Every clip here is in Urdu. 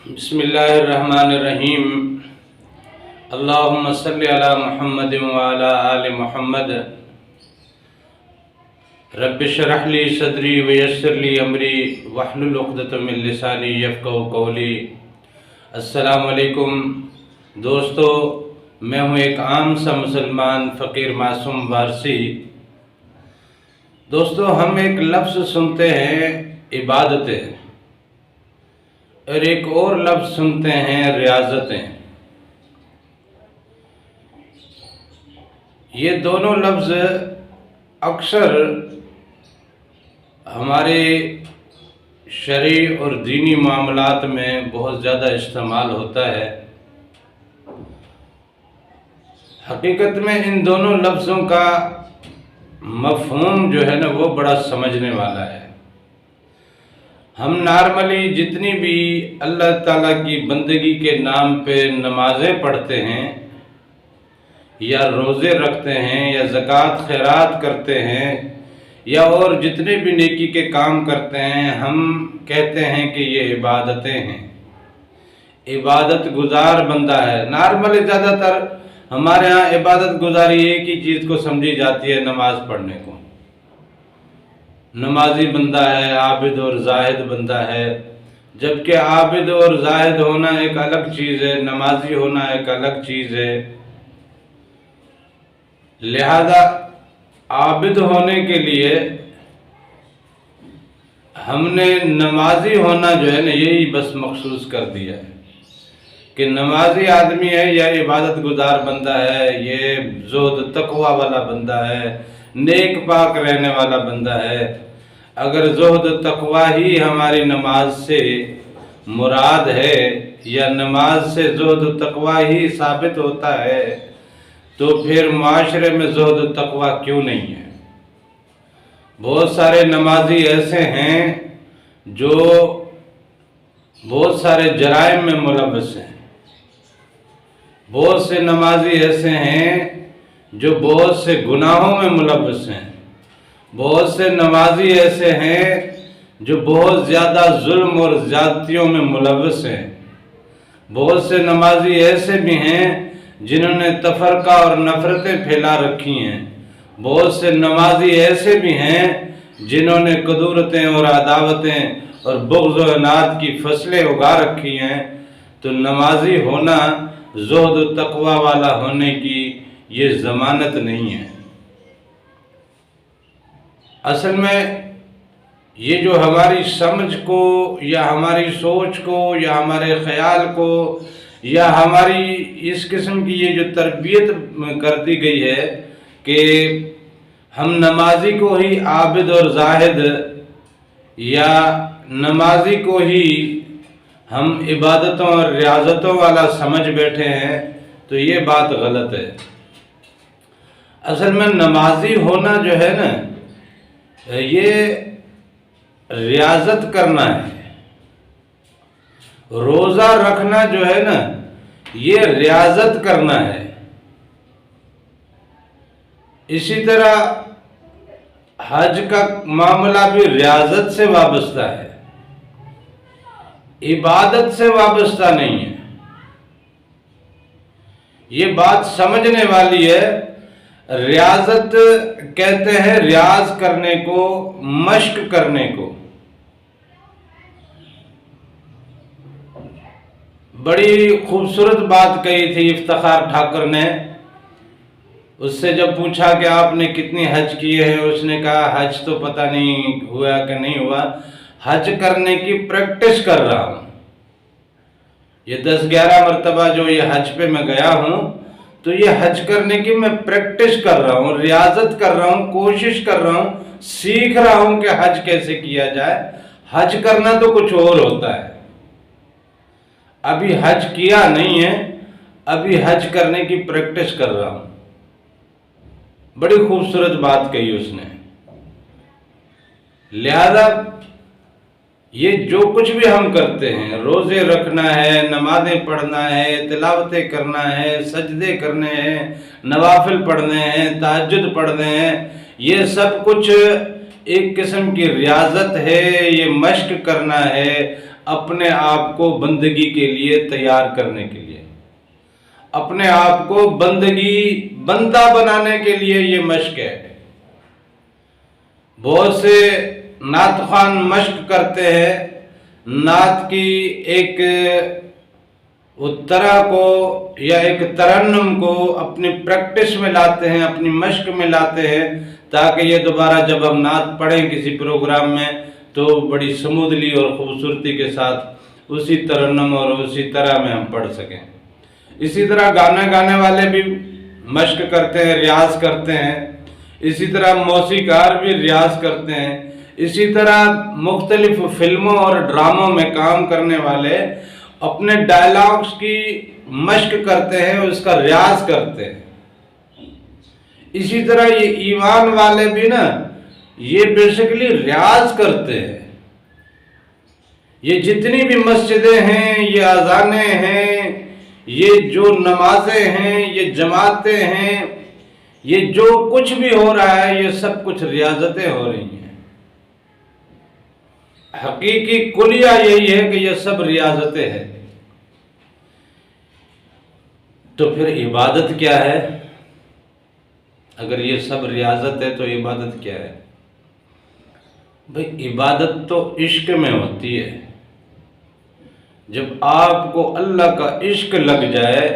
بسم اللہ الرحمن الرحیم۔ اللہم صلی علی محمد وعلی آل محمد۔ رب اشرح لی صدری ویسر لی امری واحلل عقدۃ من لسانی یفقہوا قولی۔ السلام علیکم دوستو، میں ہوں ایک عام سا مسلمان فقیر معصوم وارثی۔ دوستو، ہم ایک لفظ سنتے ہیں عبادتیں، اور ایک اور لفظ سنتے ہیں ریاضتیں۔ یہ دونوں لفظ اکثر ہمارے شرعی اور دینی معاملات میں بہت زیادہ استعمال ہوتا ہے۔ حقیقت میں ان دونوں لفظوں کا مفہوم جو ہے نا وہ بڑا سمجھنے والا ہے۔ ہم نارملی جتنی بھی اللہ تعالیٰ کی بندگی کے نام پہ نمازیں پڑھتے ہیں یا روزے رکھتے ہیں یا زکوٰۃ خیرات کرتے ہیں یا اور جتنے بھی نیکی کے کام کرتے ہیں، ہم کہتے ہیں کہ یہ عبادتیں ہیں، عبادت گزار بندہ ہے۔ نارملی زیادہ تر ہمارے ہاں عبادت گزاری ایک ہی چیز کو سمجھی جاتی ہے، نماز پڑھنے کو۔ نمازی بندہ ہے، عابد اور زاہد بندہ ہے، جبکہ عابد اور زاہد ہونا ایک الگ چیز ہے، نمازی ہونا ایک الگ چیز ہے۔ لہذا عابد ہونے کے لیے ہم نے نمازی ہونا جو ہے نا یہی بس مخصوص کر دیا ہے کہ نمازی آدمی ہے یا عبادت گزار بندہ ہے، یہ زہد تقوی والا بندہ ہے، نیک پاک رہنے والا بندہ ہے۔ اگر زہد تقوی ہی ہماری نماز سے مراد ہے یا نماز سے زہد تقوی ہی ثابت ہوتا ہے تو پھر معاشرے میں زہد تقوی کیوں نہیں ہے؟ بہت سارے نمازی ایسے ہیں جو بہت سارے جرائم میں ملوث ہیں، بہت سے نمازی ایسے ہیں جو بہت سے گناہوں میں ملوث ہیں، بہت سے نمازی ایسے ہیں جو بہت زیادہ ظلم اور زیادتیوں میں ملوث ہیں، بہت سے نمازی ایسے بھی ہیں جنہوں نے تفرقہ اور نفرتیں پھیلا رکھی ہیں، بہت سے نمازی ایسے بھی ہیں جنہوں نے کدورتیں اور عداوتیں اور بغض و عناد کی فصلیں اگا رکھی ہیں۔ تو نمازی ہونا زہد و تقوی والا ہونے کی یہ ضمانت نہیں ہے۔ اصل میں یہ جو ہماری سمجھ کو یا ہماری سوچ کو یا ہمارے خیال کو یا ہماری اس قسم کی یہ جو تربیت کر دی گئی ہے کہ ہم نمازی کو ہی عابد اور زاہد یا نمازی کو ہی ہم عبادتوں اور ریاضتوں والا سمجھ بیٹھے ہیں، تو یہ بات غلط ہے۔ اصل میں نمازی ہونا جو ہے نا یہ ریاضت کرنا ہے، روزہ رکھنا جو ہے نا یہ ریاضت کرنا ہے۔ اسی طرح حج کا معاملہ بھی ریاضت سے وابستہ ہے، عبادت سے وابستہ نہیں ہے۔ یہ بات سمجھنے والی ہے۔ ریاضت کہتے ہیں ریاض کرنے کو، مشق کرنے کو۔ بڑی خوبصورت بات کہی تھی افتخار ٹھاکر نے۔ اس سے جب پوچھا کہ آپ نے کتنی حج کیے ہیں، اس نے کہا حج تو پتہ نہیں ہوا کہ نہیں ہوا، حج کرنے کی پریکٹس کر رہا ہوں۔ یہ 10-11 مرتبہ جو یہ حج پہ میں گیا ہوں تو یہ حج کرنے کی میں پریکٹس کر رہا ہوں، ریاضت کر رہا ہوں، کوشش کر رہا ہوں، سیکھ رہا ہوں کہ حج کیسے کیا جائے۔ حج کرنا تو کچھ اور ہوتا ہے۔ ابھی حج کیا نہیں ہے، ابھی حج کرنے کی پریکٹس کر رہا ہوں۔ بڑی خوبصورت بات کہی اس نے۔ لہذا یہ جو کچھ بھی ہم کرتے ہیں، روزے رکھنا ہے، نمازیں پڑھنا ہے، تلاوتیں کرنا ہے، سجدے کرنے ہیں، نوافل پڑھنے ہیں، تہجد پڑھنے ہیں، یہ سب کچھ ایک قسم کی ریاضت ہے، یہ مشق کرنا ہے اپنے آپ کو بندگی کے لیے تیار کرنے کے لیے، اپنے آپ کو بندہ بنانے کے لیے یہ مشق ہے۔ بہت سے نعت خوان مشق کرتے ہیں، نعت کی ایک طرح کو یا ایک ترنم کو اپنی پریکٹس میں لاتے ہیں، اپنی مشق میں لاتے ہیں، تاکہ یہ دوبارہ جب ہم نعت پڑھیں کسی پروگرام میں تو بڑی سمودلی اور خوبصورتی کے ساتھ اسی ترنم اور اسی طرح میں ہم پڑھ سکیں۔ اسی طرح گانا گانے والے بھی مشق کرتے ہیں، ریاض کرتے ہیں، اسی طرح موسیقار بھی ریاض کرتے ہیں، اسی طرح مختلف فلموں اور ڈراموں میں کام کرنے والے اپنے ڈائلاگز کی مشق کرتے ہیں، اس کا ریاض کرتے ہیں۔ اسی طرح یہ ایمان والے بھی نا، یہ بیسیکلی ریاض کرتے ہیں۔ یہ جتنی بھی مسجدیں ہیں، یہ اذانیں ہیں، یہ جو نمازیں ہیں، یہ جماعتیں ہیں، یہ جو کچھ بھی ہو رہا ہے، یہ سب کچھ ریاضتیں ہو رہی ہیں۔ حقیقی کلیہ یہی ہے کہ یہ سب ریاضتیں ہیں۔ تو پھر عبادت کیا ہے؟ اگر یہ سب ریاضت ہے تو عبادت کیا ہے؟ بھئی عبادت تو عشق میں ہوتی ہے۔ جب آپ کو اللہ کا عشق لگ جائے،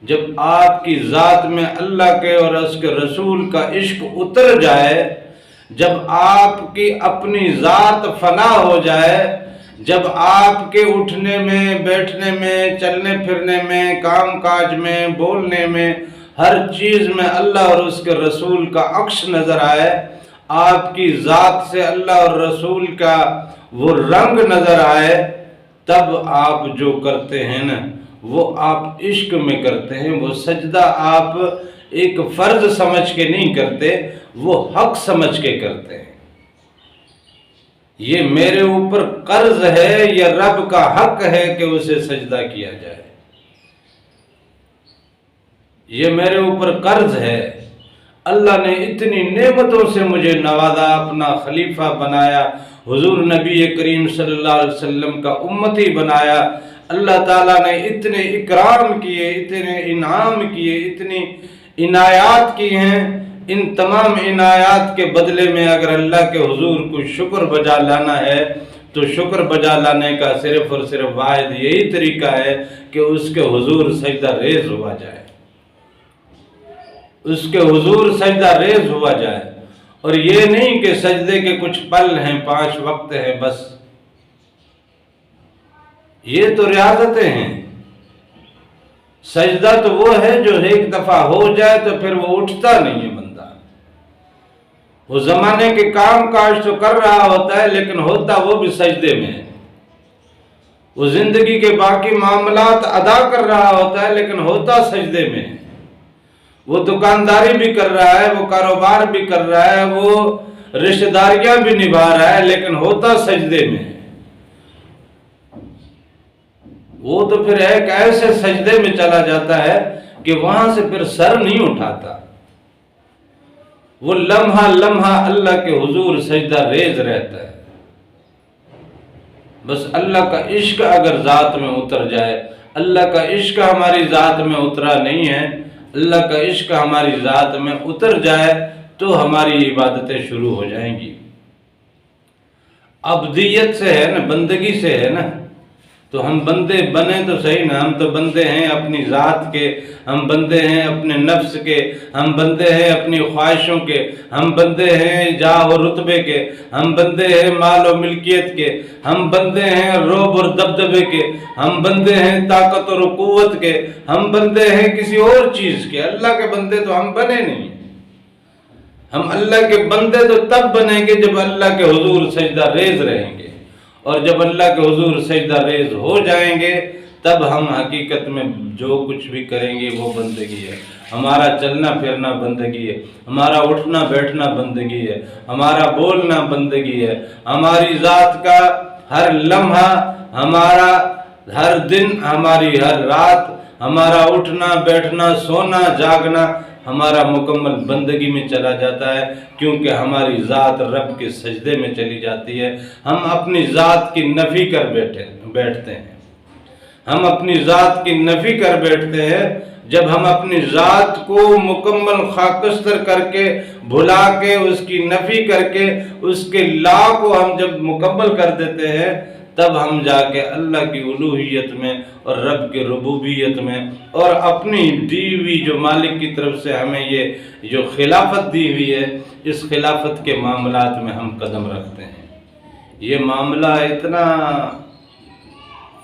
جب آپ کی ذات میں اللہ کے اور اس کے رسول کا عشق اتر جائے، جب آپ کی اپنی ذات فنا ہو جائے، جب آپ کے اٹھنے میں، بیٹھنے میں، چلنے پھرنے میں، کام کاج میں، بولنے میں، ہر چیز میں اللہ اور اس کے رسول کا عکس نظر آئے، آپ کی ذات سے اللہ اور رسول کا وہ رنگ نظر آئے، تب آپ جو کرتے ہیں نا وہ آپ عشق میں کرتے ہیں۔ وہ سجدہ آپ ایک فرض سمجھ کے نہیں کرتے، وہ حق سمجھ کے کرتے ہیں۔ یہ میرے اوپر قرض ہے، یہ رب کا حق ہے کہ اسے سجدہ کیا جائے۔ یہ میرے اوپر قرض ہے۔ اللہ نے اتنی نعمتوں سے مجھے نوازا، اپنا خلیفہ بنایا، حضور نبی کریم صلی اللہ علیہ وسلم کا امتی بنایا۔ اللہ تعالیٰ نے اتنے اکرام کیے، اتنے انعام کیے، اتنی عنایات کی ہیں۔ ان تمام عنایات کے بدلے میں اگر اللہ کے حضور کو شکر بجا لانا ہے تو شکر بجا لانے کا صرف اور صرف واحد یہی طریقہ ہے کہ اس کے حضور سجدہ ریز ہوا جائے، اس کے حضور سجدہ ریز ہوا جائے۔ اور یہ نہیں کہ سجدے کے کچھ پل ہیں، 5 وقت ہیں بس، یہ تو ریاضتیں ہیں۔ سجدہ تو وہ ہے جو ایک دفعہ ہو جائے تو پھر وہ اٹھتا نہیں ہے بندہ۔ وہ زمانے کے کام کاج تو کر رہا ہوتا ہے لیکن ہوتا وہ بھی سجدے میں ہے۔ وہ زندگی کے باقی معاملات ادا کر رہا ہوتا ہے لیکن ہوتا سجدے میں ہے۔ وہ دکانداری بھی کر رہا ہے، وہ کاروبار بھی کر رہا ہے، وہ رشتہ داریاں بھی نبھا رہا ہے لیکن ہوتا سجدے میں ہے۔ وہ تو پھر ایک ایسے سجدے میں چلا جاتا ہے کہ وہاں سے پھر سر نہیں اٹھاتا۔ وہ لمحہ لمحہ اللہ کے حضور سجدہ ریز رہتا ہے۔ بس اللہ کا عشق اگر ذات میں اتر جائے، اللہ کا عشق ہماری ذات میں اترا نہیں ہے، اللہ کا عشق ہماری ذات میں اتر جائے تو ہماری عبادتیں شروع ہو جائیں گی۔ عبدیت سے ہے نا، بندگی سے ہے نا، تو ہم بندے بنے تو صحیح نا۔ ہم تو بندے ہیں اپنی ذات کے، ہم بندے ہیں اپنے نفس کے، ہم بندے ہیں اپنی خواہشوں کے، ہم بندے ہیں جاہ و رتبے کے، ہم بندے ہیں مال و ملکیت کے، ہم بندے ہیں رعب اور دبدبے کے، ہم بندے ہیں طاقت اور قوت کے، ہم بندے ہیں کسی اور چیز کے۔ اللہ کے بندے تو ہم بنے نہیں۔ ہم اللہ کے بندے تو تب بنیں گے جب اللہ کے حضور سجدہ ریز رہیں گے، اور جب اللہ کے حضور سجدہ ریز ہو جائیں گے تب ہم حقیقت میں جو کچھ بھی کریں گے وہ بندگی ہے۔ ہمارا چلنا پھرنا بندگی ہے، ہمارا اٹھنا بیٹھنا بندگی ہے، ہمارا بولنا بندگی ہے، ہماری ذات کا ہر لمحہ، ہمارا ہر دن، ہماری ہر رات، ہمارا اٹھنا بیٹھنا سونا جاگنا ہمارا مکمل بندگی میں چلا جاتا ہے، کیونکہ ہماری ذات رب کے سجدے میں چلی جاتی ہے۔ ہم اپنی ذات کی نفی کر بیٹھتے ہیں، ہم اپنی ذات کی نفی کر بیٹھتے ہیں۔ جب ہم اپنی ذات کو مکمل خاکستر کر کے، بھلا کے، اس کی نفی کر کے، اس کے لا کو ہم جب مکمل کر دیتے ہیں، تب ہم جا کے اللہ کی الوہیت میں اور رب کی ربوبیت میں اور اپنی دی ہوئی جو مالک کی طرف سے ہمیں یہ جو خلافت دی ہوئی ہے، اس خلافت کے معاملات میں ہم قدم رکھتے ہیں۔ یہ معاملہ اتنا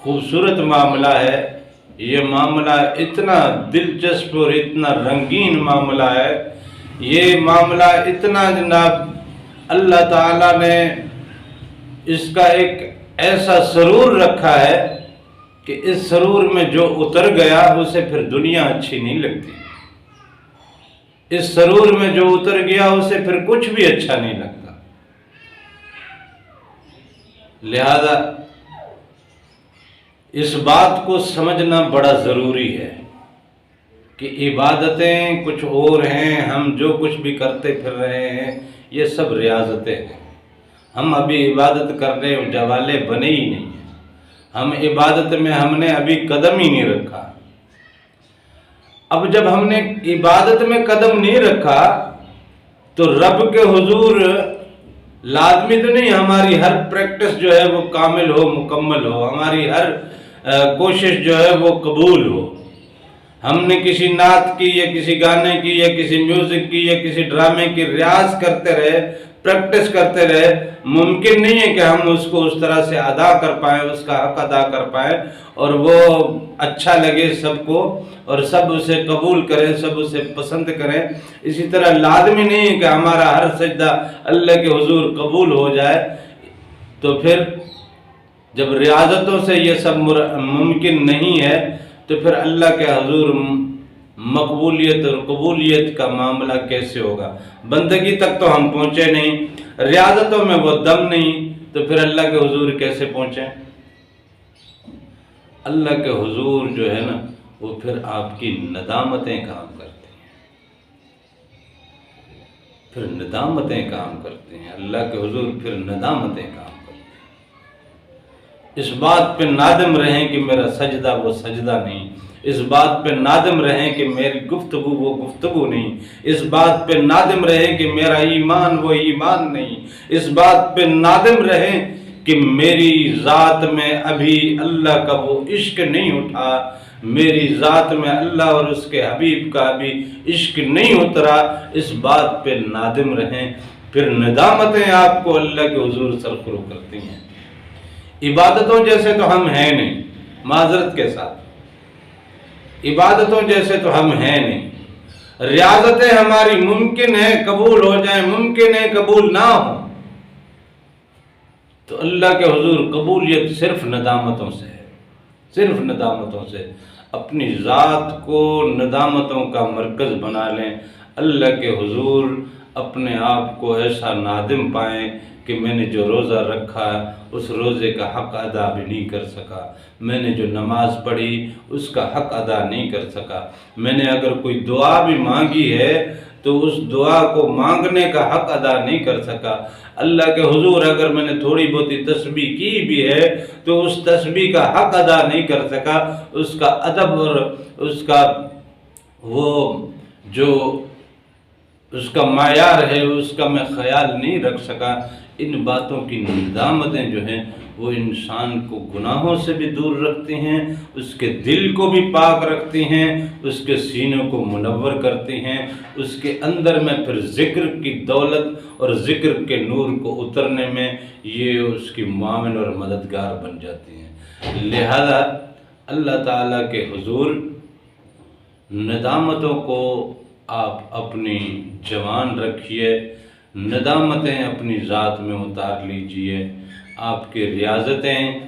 خوبصورت معاملہ ہے، یہ معاملہ اتنا دلچسپ اور اتنا رنگین معاملہ ہے، یہ معاملہ اتنا جناب اللہ تعالیٰ نے اس کا ایک ایسا سرور رکھا ہے کہ اس سرور میں جو اتر گیا اسے پھر دنیا اچھی نہیں لگتی، اس سرور میں جو اتر گیا اسے پھر کچھ بھی اچھا نہیں لگتا۔ لہذا اس بات کو سمجھنا بڑا ضروری ہے کہ عبادتیں کچھ اور ہیں، ہم جو کچھ بھی کرتے پھر رہے ہیں یہ سب ریاضتیں ہیں۔ ہم ابھی عبادت کرنے والے بنے ہی نہیں ہیں، ہم عبادت میں ہم نے ابھی قدم ہی نہیں رکھا۔ اب جب ہم نے عبادت میں قدم نہیں رکھا تو رب کے حضور لازمی تو نہیں ہماری ہر پریکٹس جو ہے وہ کامل ہو، مکمل ہو، ہماری ہر کوشش جو ہے وہ قبول ہو۔ ہم نے کسی نعت کی یا کسی گانے کی یا کسی میوزک کی یا کسی ڈرامے کی ریاض کرتے رہے، پریکٹس کرتے رہے، ممکن نہیں ہے کہ ہم اس کو اس طرح سے ادا کر پائیں، اس کا حق ادا کر پائیں اور وہ اچھا لگے سب کو اور سب اسے قبول کریں، سب اسے پسند کریں۔ اسی طرح لازمی نہیں ہے کہ ہمارا ہر سجدہ اللہ کے حضور قبول ہو جائے۔ تو پھر جب ریاضتوں سے یہ سب ممکن نہیں ہے تو پھر اللہ کے حضور مقبولیت اور قبولیت کا معاملہ کیسے ہوگا؟ بندگی تک تو ہم پہنچے نہیں، ریاضتوں میں وہ دم نہیں، تو پھر اللہ کے حضور کیسے پہنچیں؟ اللہ کے حضور جو ہے نا وہ پھر آپ کی ندامتیں کام کرتی ہیں، پھر ندامتیں کام کرتے ہیں، اللہ کے حضور پھر ندامتیں کام کرتے ہیں۔ اس بات پہ نادم رہیں کہ میرا سجدہ وہ سجدہ نہیں، اس بات پہ نادم رہیں کہ میری گفتگو وہ گفتگو نہیں، اس بات پہ نادم رہیں کہ میرا ایمان وہ ایمان نہیں، اس بات پہ نادم رہیں کہ میری ذات میں ابھی اللہ کا وہ عشق نہیں اٹھا، میری ذات میں اللہ اور اس کے حبیب کا ابھی عشق نہیں اترا۔ اس بات پہ نادم رہیں، پھر ندامتیں آپ کو اللہ کے حضور سرخرو کرتی ہیں۔ عبادتوں جیسے تو ہم ہیں نہیں، معذرت کے ساتھ عبادتوں جیسے تو ہم ہیں نہیں، ریاضتیں ہماری ممکن ہے قبول ہو جائیں، ممکن ہے قبول نہ ہو، تو اللہ کے حضور قبولیت صرف ندامتوں سے ہے، صرف ندامتوں سے۔ اپنی ذات کو ندامتوں کا مرکز بنا لیں، اللہ کے حضور اپنے آپ کو ایسا نادم پائیں کہ میں نے جو روزہ رکھا اس روزے کا حق ادا بھی نہیں کر سکا، میں نے جو نماز پڑھی اس کا حق ادا نہیں کر سکا، میں نے اگر کوئی دعا بھی مانگی ہے تو اس دعا کو مانگنے کا حق ادا نہیں کر سکا۔ اللہ کے حضور اگر میں نے تھوڑی بہت تسبیح کی بھی ہے تو اس تسبیح کا حق ادا نہیں کر سکا، اس کا ادب اور اس کا وہ جو اس کا معیار ہے اس کا میں خیال نہیں رکھ سکا۔ ان باتوں کی ندامتیں جو ہیں وہ انسان کو گناہوں سے بھی دور رکھتی ہیں، اس کے دل کو بھی پاک رکھتی ہیں، اس کے سینوں کو منور کرتی ہیں، اس کے اندر میں پھر ذکر کی دولت اور ذکر کے نور کو اترنے میں یہ اس کی معاون اور مددگار بن جاتی ہیں۔ لہذا اللہ تعالیٰ کے حضور ندامتوں کو آپ اپنی جوان رکھیے، ندامتیں اپنی ذات میں اتار لیجئے۔ آپ کی ریاضتیں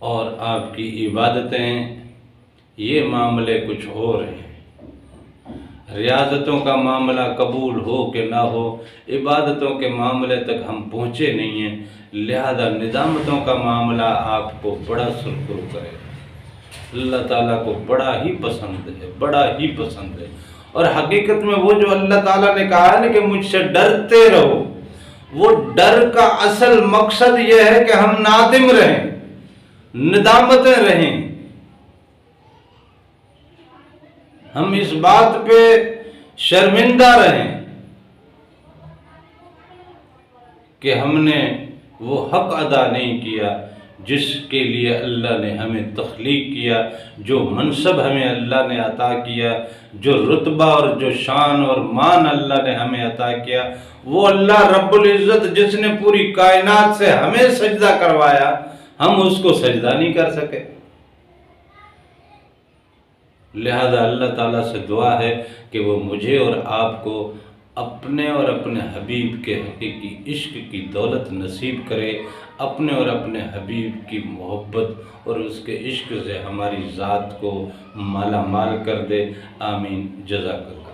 اور آپ کی عبادتیں یہ معاملے کچھ اور ہیں۔ ریاضتوں کا معاملہ قبول ہو کہ نہ ہو، عبادتوں کے معاملے تک ہم پہنچے نہیں ہیں، لہذا ندامتوں کا معاملہ آپ کو بڑا سرخرو کرے، اللہ تعالیٰ کو بڑا ہی پسند ہے، بڑا ہی پسند ہے۔ اور حقیقت میں وہ جو اللہ تعالیٰ نے کہا ہے نا کہ مجھ سے ڈرتے رہو، وہ ڈر کا اصل مقصد یہ ہے کہ ہم نادم رہیں، ندامتیں رہیں، ہم اس بات پہ شرمندہ رہیں کہ ہم نے وہ حق ادا نہیں کیا جس کے لیے اللہ نے ہمیں تخلیق کیا، جو منصب ہمیں اللہ نے عطا کیا، جو رتبہ اور جو شان اور مان اللہ نے ہمیں عطا کیا، وہ اللہ رب العزت جس نے پوری کائنات سے ہمیں سجدہ کروایا، ہم اس کو سجدہ نہیں کر سکے۔ لہذا اللہ تعالیٰ سے دعا ہے کہ وہ مجھے اور آپ کو اپنے اور اپنے حبیب کے حقیقی عشق کی دولت نصیب کرے، اپنے اور اپنے حبیب کی محبت اور اس کے عشق سے ہماری ذات کو مالا مال کر دے۔ آمین۔ جزاک اللہ۔